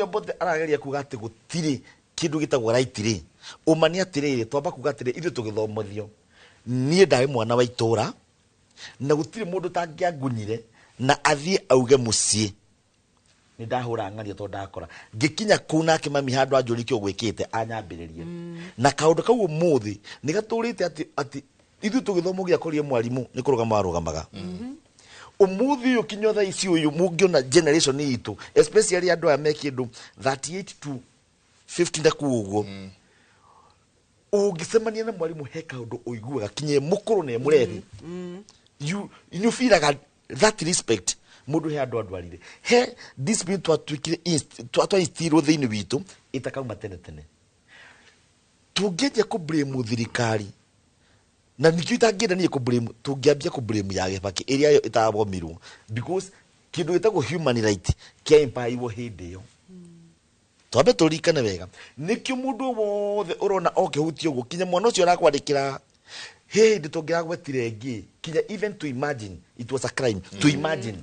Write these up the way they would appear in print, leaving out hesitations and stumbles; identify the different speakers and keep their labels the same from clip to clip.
Speaker 1: Bote arageria kuga ati gutiri kindu gitagwo right ri umani atiriri twamba kuga atiri ithu tugithomothio nie ndawe mwana wa itura na gutiri mundu tangiangunyire na athie auge mucie ni ndahura ng'aria to ndakora ngikinya kuna akimami handu anjurikio gwikite anyambiririe na kaundu kau umuthi ni gaturite ati ithu tugithomogia korie mwarimu ni kurugama arugamaga umuthi ukinyo tha ici uyu mungiona generation itu especially andu aya mekindu 38 to 50 ndakuguo ungisemania na mwarimu he kaundu uiguaga kinye mukuru ne murethi you feel like that respect mundu he andu andwarire he discipline twatwikire twatwa instiro thiini witu itakauma tene tungeje ku blame thirikari na nikyo itangienda nie ku blame tungiambia ku blame ya Kibaki area yo itabomirwo because kindu gitagwo human right kia empire wo hindi yo twambe turikane wega nikyo mundu wothe urona okihutio go kinya mwana ucio arakwandikira hey nditongiragwetire ngi kinya even to imagine it was a crime to imagine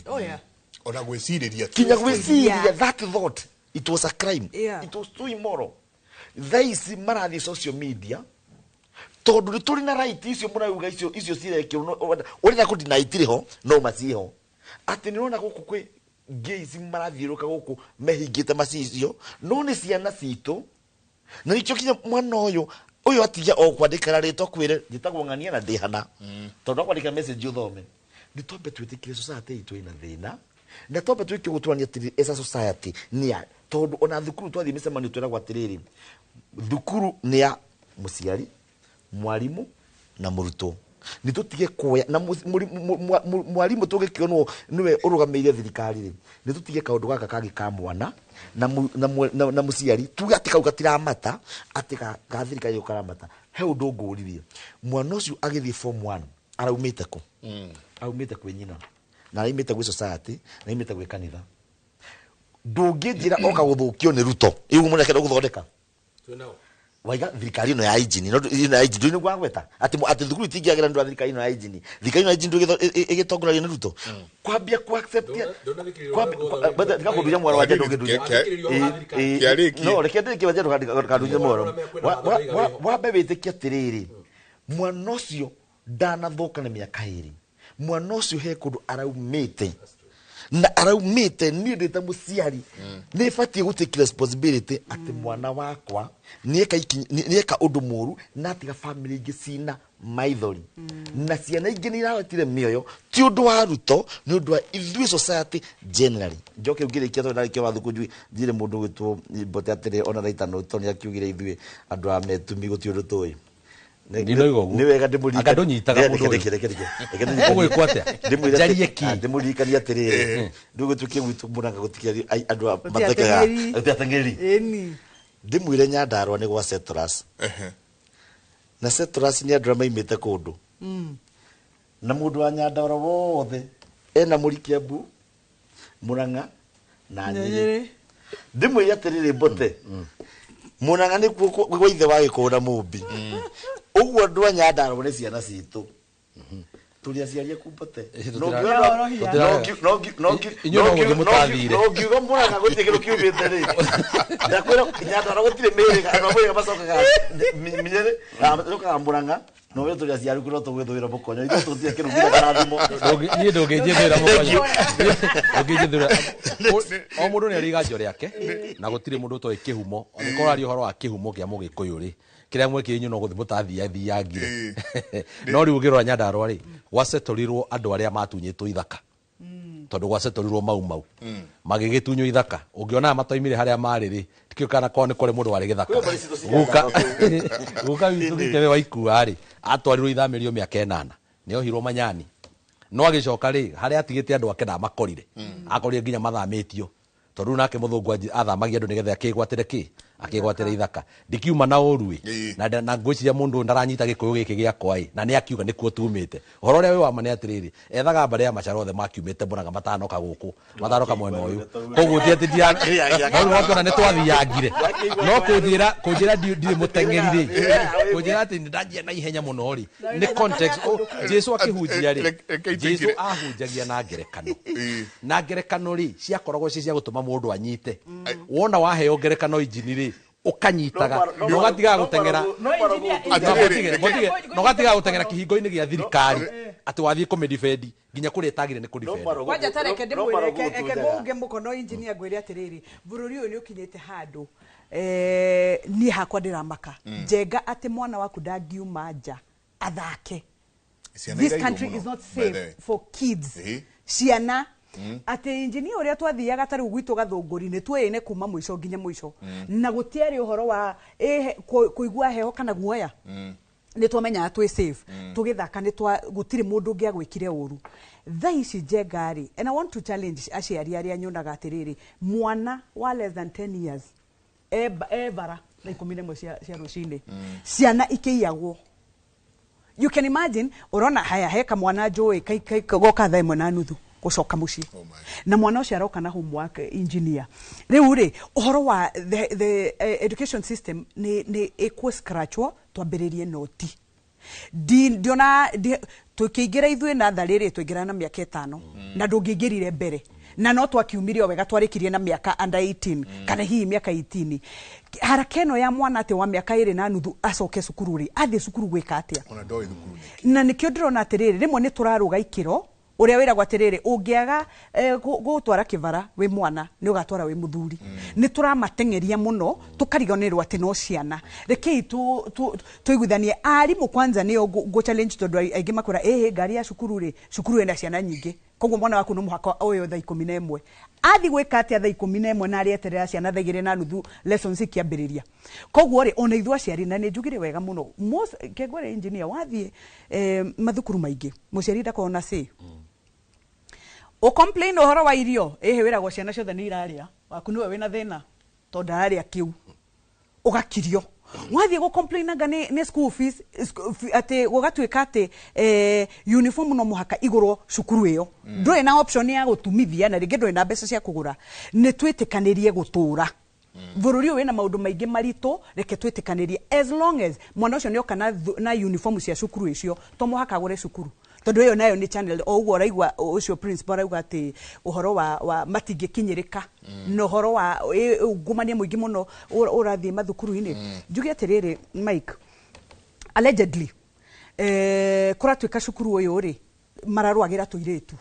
Speaker 2: ona gwiciriria
Speaker 1: kinya gwiciriria that thought it was a crime it was too immoral they marathi social media tondu turi na right icio murauga icio cirekio uri na kudina itiriho no maciho ati ni rona guku kwi gays marathiruka guku mehingite macicio no ni ciana citu na nicho kinya mwana uyu atiga o kwandikira ritwa kwire gitagwo ng'ania na ndihana tondu kwandika message uthome ni tombe twitikire society itu ina thina na tombe twike gutwania atiri esa society ni tondu ona thukuru twathi micemanio twiragwa atiriri thukuru ni ya muciari mwarimu na muruto ni tutige kuya na mwarimu tugikionwo niwe urugameire thirikari ri ni tutige kaundu gaka kagi ka mwana na muciari tuge ati kauga tiramata ati ga thirikari ukaramata he undu nguririe mwana ucio agithie form 1 araumite ku aumite kwi nyina na araumite gwi society na araumite gwi kanitha ndungijira oka guthukio ni ruto iu muneke guthondeka
Speaker 3: twinao
Speaker 1: waiga thirikari no ya hygiene no ina hygiene ni gwagweta ati thukuru itingiagira ndu thirikari no ya hygiene thirikari no ya hygiene igitongoraria na ruto kwambia ku accept kwambia ngakuduja mwaro wa jendo ngiduja no reke ndike wajendo kaduja mwaro wa bebetikia tiriri mwana ucio ndanathuka na miaka iri mwana ucio he kundu araumite na araumite ni ndita muciari ni fatie gutake responsibility ati mwana wakwa nieka undu muru na atiga family ingi cina maithori na ciana ingi ni irawetire mioyo ti undu wa ruto ni undu wa ithui society generally njoke ugirikia to ndari kiwa thuku njire mundu gwitwo bote atire ona raitano toni akiugire ithui andu a metumi guti undu toi
Speaker 3: ni
Speaker 1: wega ndimuri
Speaker 3: anga ndonyitaga mundu
Speaker 1: reke
Speaker 3: ogwe kwate jarie ki
Speaker 1: ndimurikania atiriri ndugutukie gwitu muranga gutikia andu a mateka atangeri
Speaker 4: eni
Speaker 1: ndimwire Nyandarua ni gwa Setras na Setras ni andu maimite kundu na mundu wa Nyandarua wothe ena murikia bu Muranga na Nyeri ndimwire atiriri bote Muranga ni kwa ithe wa Gikunda Mumbi uguo andu a Nyandarua ni ciana citu turi aciaria kumbate no ngiuga Muranga gutigiro kiumite ri ndakwira Nyandarua gutire miriga andu amwe macokaga minyere acokaga Muranga no we turi aciari kuno tugwithwira mukonyo ithu tutie kirugira karathimo
Speaker 3: ni ndungijithira mukonyo ndungijithira o mundu ni ariga njore yake na gutire mundu to ikihumo onekora ari horo wa kihumo kia mugikuyu ri kiria mweke inyu no guthi mutathiyangire no riugirwa Nyandarua ri gwasetolirwo andu aria matunyitwo ithaka tondu gwasetolirwo mau magigitunyo ithaka ungiona matoimire haria mari ri tikio kana kwa ni kore mundu wari githaka guka witu gitebe wa ikua ri atwarirwo ithamirio miaka 8 nio hirwo manyani no agicoka ri haria atigite andu ake na makorire akorire nginya mathamitio tondu nake muthungu athamagia andu nigetha akigwatire ki akigwatira ithaka ndikiuma na urui na ngwiciria mundu ndaranyita gikuyu giki giakwa na ni akiuga nikuo tumite horo ria wi wa mane atiriri ethaga mbare ya macaro othe makiumite mburaga matanoka guku matanoka mwena uyu koguo ti ati dia no watu na twathiangire no kunjira ndiri mutengeri ri kunjira ati ndajia na ihenya muno ri ni context Jesu akihunjia ri Jesu ahunjagia na ngerekano ri ciakoragwo cia gutuma mundu anyite wona waheo ngerekano injini ri ukanyitaga no gatiga gutengera no gatiga gutengera kihingo-ini gia thirikari ati wathie kumidefendi nginya kuri etagire ni kudefendi
Speaker 4: waja tareke ndimwireke eke gonge mukono engineer gwire atiriri bururi uyu ni ukinyete handu ni hakwa ndiramaka njenga ati mwana waku ndangiuma nja athake. This country is not safe for kids. Ciana ati engineer uria twathiaga tari gwitu gathunguri ni twene kuma mwisho nginya mwisho na gutiari uhoro wa kuigua heho kana guoya ni twamenya twi safe tugithaka ni twa gutiri mundu ngia gwikire uru thaici jengari. And I want to challenge aciari aria nyonaga atiriri mwana wa less than 10 years bara na 11 cia rucini ciana ikiyagwo. You can imagine urona haya heka mwana njui kai goka thaa imwe na nuthu gucoka mucii na mwana ucio aroka na homework engineer riu ri uhoro wa the education system ni equal scratchwo twambiririe noti ndiona tukiingira ithuĩ na tharĩrĩ twingira na miaka 5 na ndungingirire mbere na no twakiumire o wega twarikirie na miaka under 18 kana hihi miaka 18 haraka ĩno ya mwana ati wa miaka 2 na nuthu acoke cukuru ri athie cukuru gwika atia
Speaker 2: ona ndoi thukuru
Speaker 4: na nikio ndirona atiriri rimwe ni turaruga ikiro uria wira gwatiriri ungiaga gutwara kivara wi mwana ni ugatwara wi muthuri ni turamatengeria muno tukariganirwo ati no ciana rekei tuiguthanie arimu kwanza ni go challenge tondu aingi makura ngari ya cukuru ri cukuru ena ciana nyingi koguo mwana waku no muhaka uyu thaa 11 athi gwika atia thaa 11 na arieterera ciana thaa 2 na nuthu lessons ikiambiriria koguo ri ona ithua ciari na ni njugire wega muno kegwere engineer wathi mathukuru maingi muciari ndakona say o complain uhoro wa irio wira ciana ciothe ni iraria waku niwe wina thina tondu araria kiu ugakirio wathie go complain anga ni school fees ati gugatuika ati uniform no muhaka iguro cukuru iyo nduri na option ya gutumithia na ringi nduri na mbeca cia kugura ni twitikanirie gutura bururi wina maundu maingi marito reke twitikanirie as long as mwana ucio ni okana na uniform cia cukuru icio to muhaka agure cukuru tondu iyo nayo ni channel o ugo raigwa ucio principal rauga ati uhoro wa matingikinyirika no horo wa ungumania muingi muno urathie mathukuru-ini njuge atiriri Mike allegedly kuratuika cukuru uyu ri mararuagira tuiretu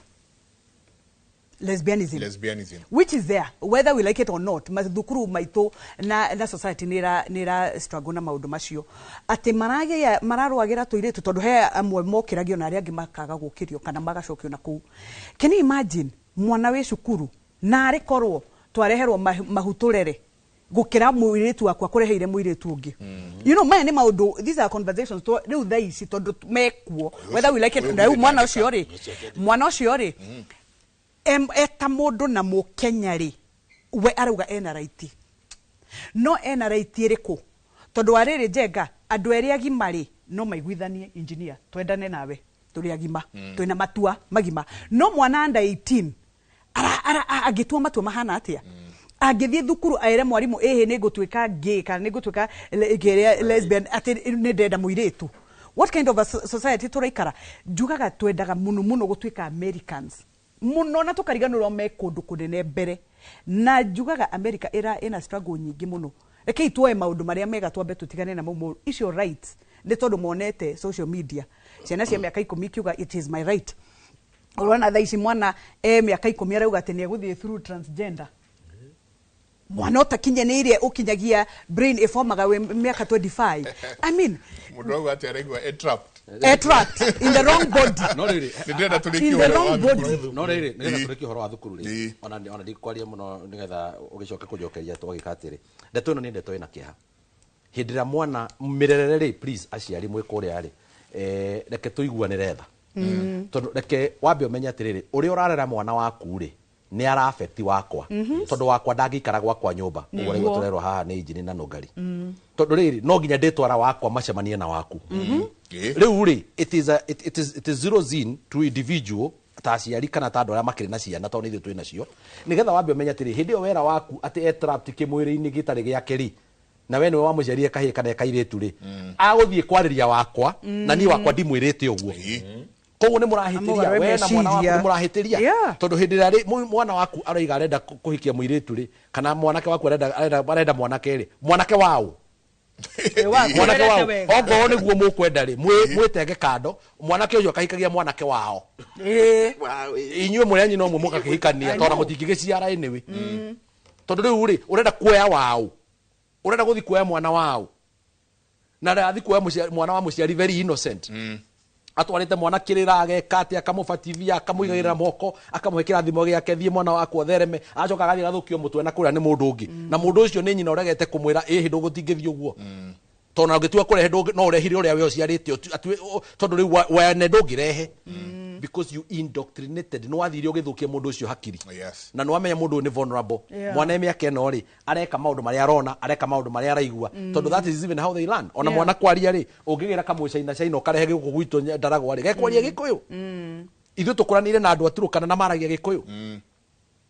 Speaker 4: lesbianism which is there whether we like it or not mathukuru maitu na society nira struggle na maundu macio ati mararuagira tuiretu tondu he amwe mokiragio na aria angi makaga gukirio kana magacokio na kuu. Can you imagine mwana we cukuru na arikorwo twareherwo mahuturere gukira muiretu wakwa kureheire muiretu ungi you know maya ni maundu these are conversations to riu thaici tondu mekuo whether we like it or not mwana ucio ri eta mundu na mukenya ri we arauga ena right no ena right iriku tondu ariri njenga andu eri agima ri no maiguithanie engineer twendane nawe turi agima twina matua magima no mwana under 18 agitua matua mahana atia agithie thukuru aire mwarimu ni gutwika gay kana ni gutwika lesbian ati ni ndenda muiretu. What kind of a society turaikara njugaga twendaga muno gutwika Americans muno na tukariganirwo me kundu kunene mbere na njugaga America ina struggle nyingi muno rekei tuoe maundu maria mega twambe tutigane na mumu icio rights ni tondu monete social media ciana cia miaka 10 kiuga it is my right urona thaici mwana miaka 10 arauga ati ni eguthie through transgender mwana utakinyanirie ukinyagia brain iformaga we miaka 25 I mean
Speaker 2: mudogo ati araigwa
Speaker 4: trapped in the wrong body
Speaker 3: no riri
Speaker 2: ndenda tuliki
Speaker 4: in the wrong body
Speaker 3: no riri ndenda tuliki horo wa thukuru ri ona ndikwaria muno nigetha ugicoke kujokeria twagikatiri ndeto ino ni ndeto ina kiha hindira mwana mirerere ri please aciari mwikuria ri reke tuiguanire tha tondu reke wambe umenya atiriri uri urarera mwana waku ri ni ara affect wakwa tondu wakwa ndangikara gwakwa nyumba ugore gwetorerwo haha ni injini na nogari tondu riri no nginya ndetwara wakwa macemanie na waku riu ri it is zero zin to individual ta ciari kana ta ndora makiri na ciana tondu ithu twina cio nigetha wambe umenya atiri hindi yo wera waku ati trapped kimwiri-ini gitari giake ri na we niwe wamuciarire kahii kana kairitu ri aguthie kwariria wakwa na ni wakwa ndimwirite uguo koguo ni murahitiria we na mwana waku ni murahitiria tondu hindi ri mwana waku aroiga arenda kuhikia muiritu ri kana mwanake waku arenda mwanake ri mwanake wao mwanake wao ogo niguo mukwenda ri mwitege kando mwanake ucio akahikagia mwanake wao inyue murenyi no muka kihikania tondu mutingigiciara iniwe tondu riu ri urenda kuoya wao urenda guthi kuoya mwana wao na rathi kuoya mwana wa muciari very innocent atwarite mwana kirira ageka ati akamubativia akamuigaira moko akamuhekera thimo giake thie mwana wako othereme acoka gathi gathukio mutwe na kuria ni mundu ungi na mundu ucio ni nyina uregete kumwira hindu gutingithio guo tona ungitua kurehe ndungi no urehire uria we uciarite tondu riu wene ndungirehe because you indoctrinated no wathire ugithukia mundu ucio hakiri na no wamenya mundu ni vulnerable mwana miaka eno ri areka maundu maria arona areka maundu maria araigua tondu that is even how they learn ona mwana kwaria ri ungigira kamwicaina caina ukarehe guku gwitu ndaragwa ri gekwaria gikuyu ithu tukuranire na andu aturukana na maragia gikuyu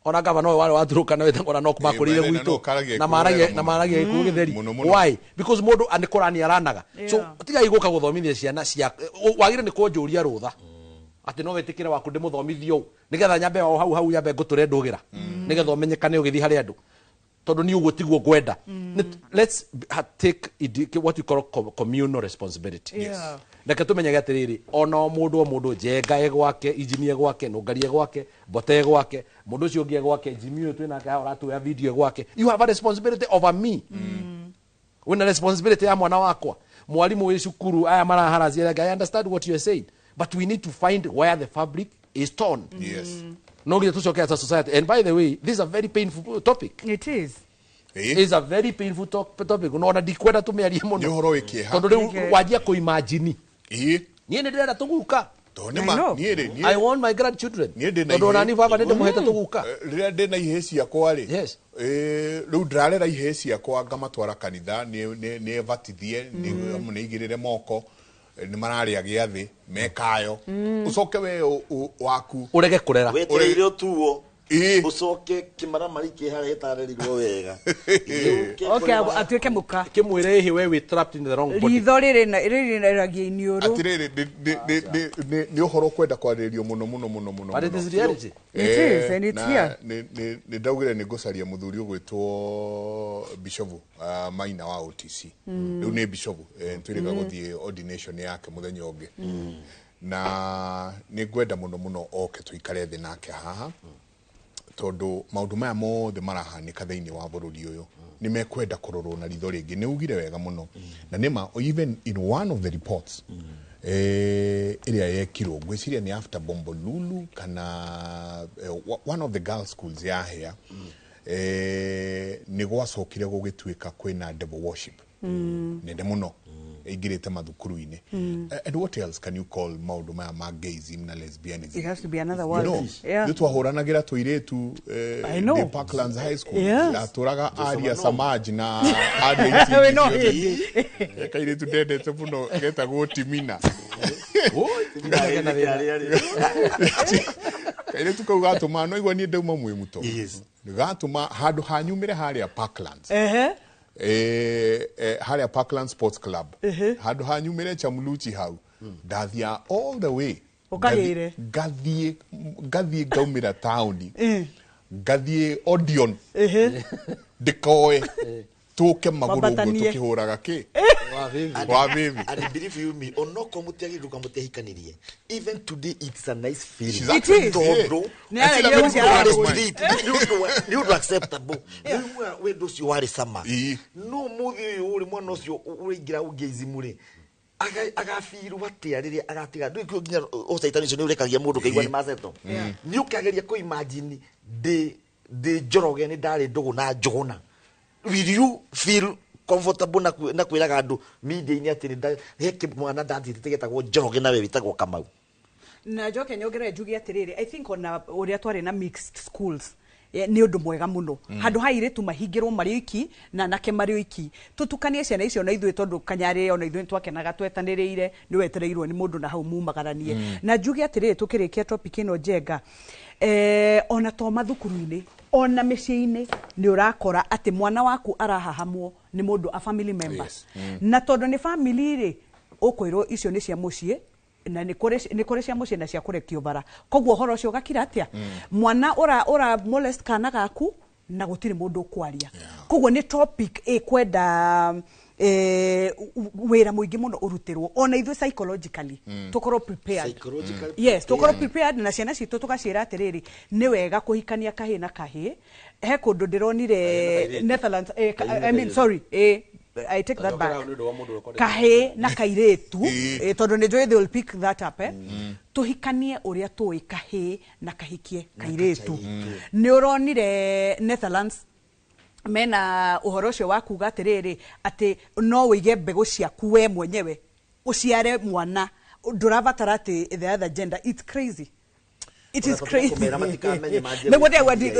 Speaker 3: ona gavana no wale waturukana wetangora no kumakurire gwitu na maragia gikuyu githeri why because mundu anikurani aranaga so tiga iguka guthomithia ciana cia wagire ni kunjuria rutha ati no wetikire waku ndimuthomithio nigetha nyambe hau yambe nguture ndugira nigetha umenyekane ugithi hari andu tondu ni uguo tiguo gwenda let's take what you call communal responsibility reke tumenyage atiriri ona mundu njenga gwake injinie gwake nungarie gwake bote gwake mundu ucio ngie gwake jimio twina ka uratuya video gwake you have a responsibility over me wina responsibility ya mwana wakwa mwalimu wa cukuru aya maraharazia I understand what you are saying but we need to find where the fabric is torn. No get to shock as a society. And by the way, this is a very painful topic.
Speaker 4: It is.
Speaker 3: It is a very painful topic. Unaona dikwenda tumearia muno.
Speaker 2: Ni horo wiki ha.
Speaker 3: Tondu wajia ko imagine. Nie ndira tuguka. I want my grandchildren. Tondu nani baba ndende muheta tuguka.
Speaker 2: Rira ndina iheci yakwa ri.
Speaker 3: Yes.
Speaker 2: Riu ndarera iheci yakwa ngamatwara kanitha ni evatithie ni igirire moko ni mararia giathi mekayo ucoke we waku
Speaker 3: urege kurera
Speaker 1: wetereire tuo ucoke kimara mariki hare etarerirwo wega
Speaker 4: okay atuike muka
Speaker 3: kimwire hi we trapped in the wrong body
Speaker 4: ritho riri ragia iniuru
Speaker 2: atiriri ni uhoro kwenda kwaririo muno
Speaker 3: but it is reality
Speaker 4: it is and it's here
Speaker 2: ni ndaugire ni ngucaria muthuri ugwitwo Bishovu Maina wa OTC riu ni Bishovu twirega guthie ordination yake muthenya ungi na ni gwenda muno oke tuikare thi nake haha tondu maundu maya mothe marahanika thiini wa bururi uyu ni mekwenda kurorwo na ritho ringi ni ugire wega muno na nima even in one of the reports iria yekirwo gwiciria ni after Bombolulu kana one of the girls schools ya here ni gwacokire gugituika kwina devil worship nende muno igirite mathukuru-ini and what else can you call maundu maya ma gayism na lesbianism?
Speaker 4: It has to be another word.
Speaker 2: Twahuranagira tuiretu the Parklands High School aturaga Aria Samaj na Aria we know kairetu ndendete muno geta gutimina kairetu kau gatuma no igwa ni ndauma mwimuto gatuma handu hanyumire haria Parklands haria Parkland Sports Club handu hanyumire Chamuluchi hau ndathia all the way
Speaker 4: ukagire
Speaker 2: gathie gaumira town gathie Odeon dikoe tuke maguru tukihuraga ki wa bibi
Speaker 1: and believe you me onoko mutiagi ruka mutehikanirie even today it's a nice feeling
Speaker 4: it is
Speaker 1: you acceptable we do you are sama no muthi uri mwana ucio uringira ugizimure agafiru batiariria agatiga ndui nginya osaitani ucio ni urekagia mundu kaigwa ni maceto ni ukageria ko imagine de joroge ni ndari ndugu na njuguna will you feel comfortable na kwiraga andu media ini atiri heke mwana ndathite getagwo njoroge nawe witagwo Kamau
Speaker 4: na njoke nyongere njugi atiriri I think ona uria twari na mixed schools ni undu mwega muno handu haire tu mahingirwo mari iki na nake mari iki tutukanie ciana icio na ithuĩ tondu kanyari ona ithuĩ twakenaga twetanĩrĩire ni wetereirwo ni mundu na hau mumagaranie na njugi atiriri tukirikia topic ino njenga ona to mathukuru-ini ona mĩciĩ-inĩ ni urakora ati mwana waku arahahamwo ni mundu a family member na tondu ni family ri ukwirwo icio ni cia muciĩ na ni kore cia muciĩ na cia kurekio bara koguo horo cio gakira atia mwana ora molest kana gaku na gutiri mundu kwaria koguo ni topic kwenda wera muingi muno urutirwo ona ithu psychologically tukoro prepared yes tukoro prepared na ciana citu tukacira atiriri ni wega kuhikania kahi na kahi he kundu ndironire Netherlands I mean sorry I take that back kahe na kairetu tondu ni joy they will pick that up tuhikanie uria tui kahe na kahikie kairetu ni uronire Netherlands mena uhoro cio wa kuga atiriri ati no wige mbegu ciaku we mwenyewe uciare mwana ndurabatara ati the other gender. It's crazy. It is crazy.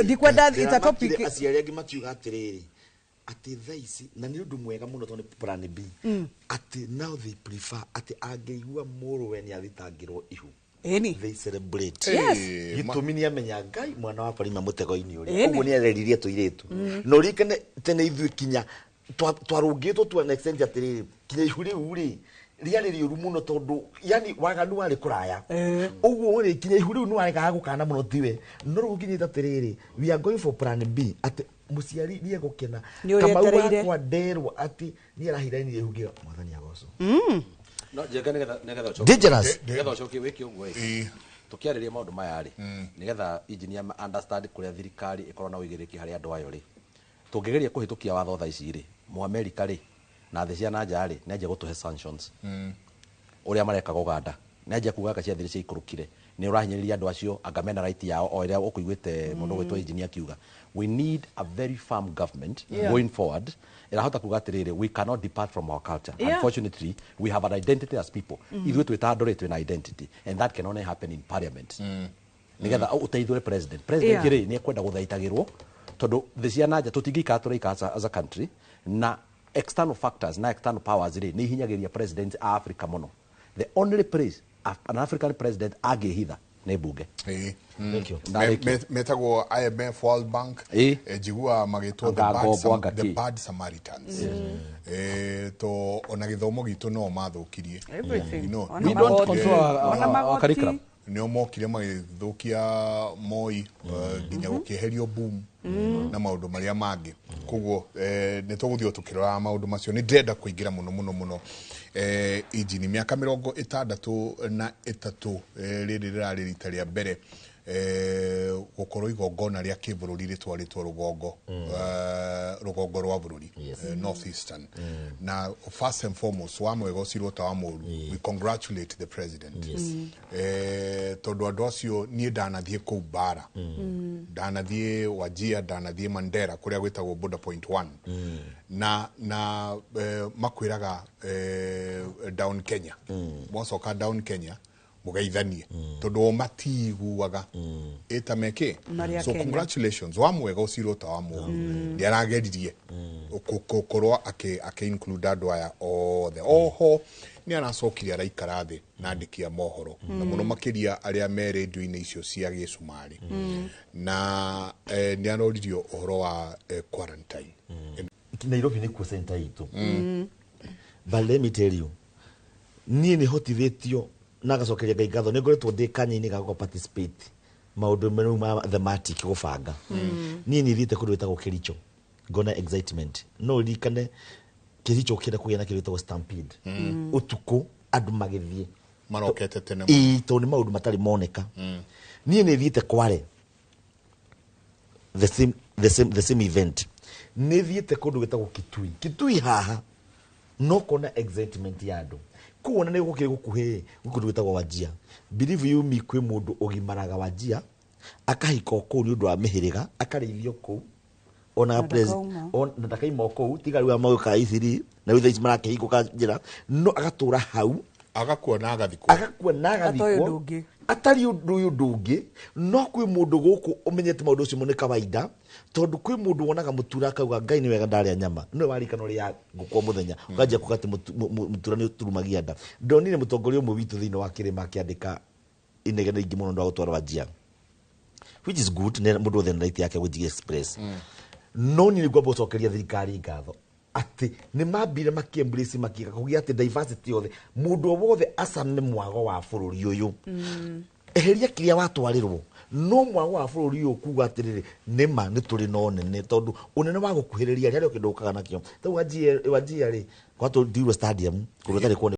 Speaker 4: Dikwenda it's a topic
Speaker 1: aciari angi matiuga atiriri ati thaisi na ni undu mwega muno tondu plan B ati now they prefer ati angeigua muruwe ni athitangirwo ihu they celebrate gitumi ni amenya ngai mwana wa parima mutego-ini uri uguo ni areririe tuiretu no rikane tene ithu kinya twarungitwo tu an extent atiriri kinya ihu riu ri riari riuru muno tondu yani waganu wari kuraya uguo ri kinya ihu riu ni warega gukana muno tiwe no ruginyita atiriri we are going for plan B ati muciari ni egukena kama wakwa nderwa ati ni arahiraini ihugira mwathani agoco
Speaker 3: no jenga negetha
Speaker 1: dangerous
Speaker 3: negetha ucokie wiki ugwe tukiariria maundu maya ri negetha engineer understand kuria thirikari ikorwo na uigiriki hari andu ayo ri tungigeria kuhitukia watho tha ici ri mu America ri na thĩ cia nanja ri nenje gutuhe sanctions uria mareka Uganda nenje kuga kacia thiri cia ikurukire ni urahinyiriria andu acio angamena right yao o iria ukuiguite mundu gwitwa engineer kiuga we need a very firm government going forward irahota kuga atiriri we cannot depart from our culture unfortunately we have an identity as people ithuĩ twita andũ ri twina identity and that can only happen in parliament nigetha uteithure president kiri ni ekwenda guthaitagirwo tondu thĩ cia nanja tutingika turaika as a country na external factors na external powers ri ni hinyagiria president a Africa muno the only place an African president angihitha ni bunge
Speaker 2: metagwo IMF World Bank jigua magitwo the bad Samaritans to ona githomo gitu no mathukirie
Speaker 3: we don't control our curriculum
Speaker 2: nio mokire magithukia moi ginya gukiherio boom na maundu maria mangi koguo ni tuguthio tukirora maundu macio ni ndenda kuingira muno injini miaka 63 riri rari rita ria mbere gukorwo igongona ria kibururi ritwaritwo rugongo rwa bururi northeastern na first and foremost wa mwega ucirwo ta wa muru we congratulate the president tondu andu acio nie ndanathie kou bara ndanathie Wajir ndanathie Mandera kuria gwitagwo border point 1 na makwiraga down Kenya mwacoka down Kenya mugeithanie tondu matiguaga etameke so congratulations wa mwega ucirwo ta wa mu ni arageririe gukorwo ake include andu aya othe oho ni anacokirie araikara thi na andikia mohoro na muno makiria aria me radio-ini icio cia gicumari na ni aroririo uhoro wa quarantine
Speaker 1: Nairobi ni ku center itu but let me tell you ni hotithitio na gacokeria ngai ngatho ni ngoretwo ndi kanya-ini ga participate maundu menu ma thematic gubanga ni thiite kundu witagwo Kericho ngona excitement no rikane Kericho kira kugena kindu witagwo stampede utuku andu magithie
Speaker 2: marokete tene
Speaker 1: to ni maundu matari moneka ni thiite Kware the same event ni thiite kundu witagwo Kitui haha no kona excitement ya andu kuona ni gukire gukuhe gukundu witagwo Wajir believe you me kwi mundu ogimaraga Wajir akahiko ko ni undu wa mihiriga akarithio ko ona president on ndakaima ko tiga riwa mauka ithiri na witha ici marake hiko ka njira no agatura hau
Speaker 2: agakua na agathikwo
Speaker 1: atari undu ndungi no kwi mundu guku umenyete maundu ucio mone kawaida tondu kwi mundu wonaga mutura akauga ngai ni wega ndaria nyama no warikana uri ya ngukwa muthenya ukajia kugati mutura ni uturumagia nda ndonire mutongoria umwe witu thiini wa kirima akiandika inegene ingi muno ndo agutwara wajia which is good ne mundu othe right yake Wajir Express no ni ngwa bocokeria thirikari ngatho ati ni mambire makiembrace makika kugia ati diversity othe mundu wothe acame mwago wa bururi uyu eheria kiria watwarirwo no mwago wa bururi uyu kuga atiriri nima ni turi no nene tondu unene wa gukuhiriria ria kindu ukaga nakio ta Wajir ri kwato Ndirwa stadium kurutari